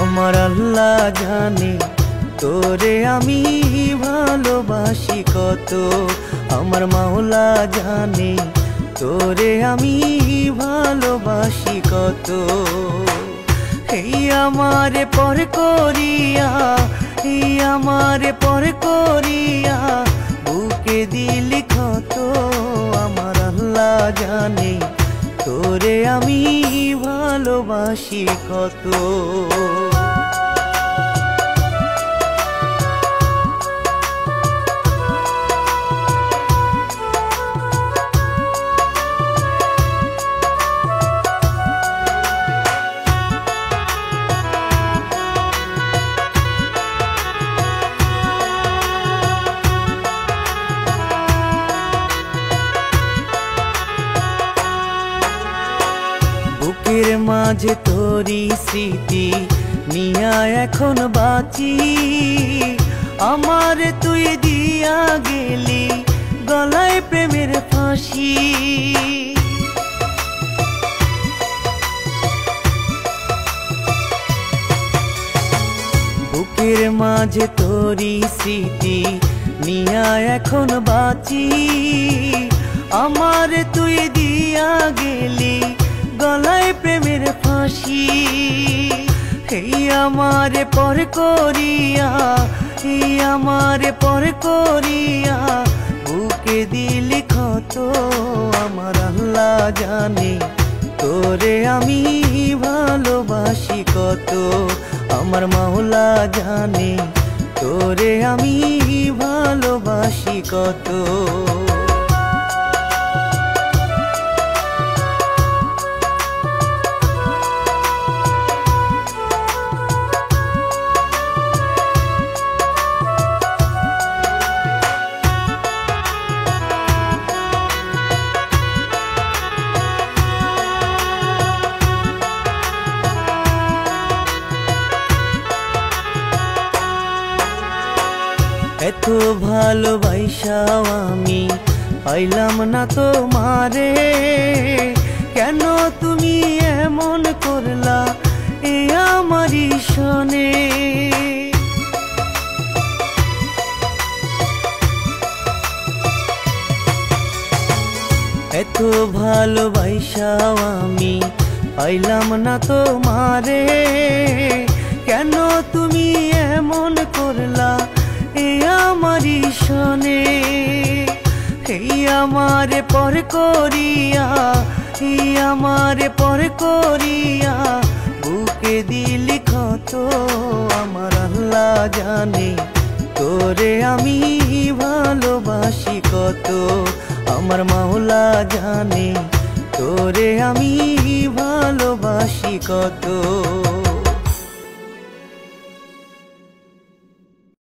আমার আল্লাহ জানে তোরে আমি ভালোবাসি কত। আমার মাওলা জানে তোরে আমি ভালোবাসি কত। এই আমারে পর করিয়া, এই আমারে পর করিয়া বুকে দিলি ক্ষত। আমার আল্লাহ জানে তোরে আমি ভালোবাসি কত। বুকের মাঝে তোরি স্মৃতি নিয়া এখন বাঁচি। আমার তুই দিয়া গেলি গলায় প্রেমের ফাঁসি। বুকের মাঝে তোরি স্মৃতি নিয়া এখন বাঁচি। আমার তুই দিয়া গেলি গলায় প্রেমের ফাঁসি। এই আমারে পর করিয়া, এই আমারে পর করিয়া বুকে দিলি ক্ষত। আমার আল্লাহ জানে তোরে আমি ভালোবাসি কত। আমার মাওলা জানে তোরে আমি ভালোবাসি কত। এত ভালোবাসাও আমি পাইলাম না তোমারে। কেন তুমি এমন করলা এ আমারই শোনে। এত ভালোবাসাও আমি পাইলাম না তোমারে। কেন তুমি এমন করলা এ আমারই শোনে। এই আমারে পর করিয়া, এই আমারে পর করিয়া বুকে দিলি ক্ষত। আমার আল্লাহ জানে তোরে আমি ভালোবাসি কত। আমার মাওলা জানে তোরে আমি ভালোবাসি কত।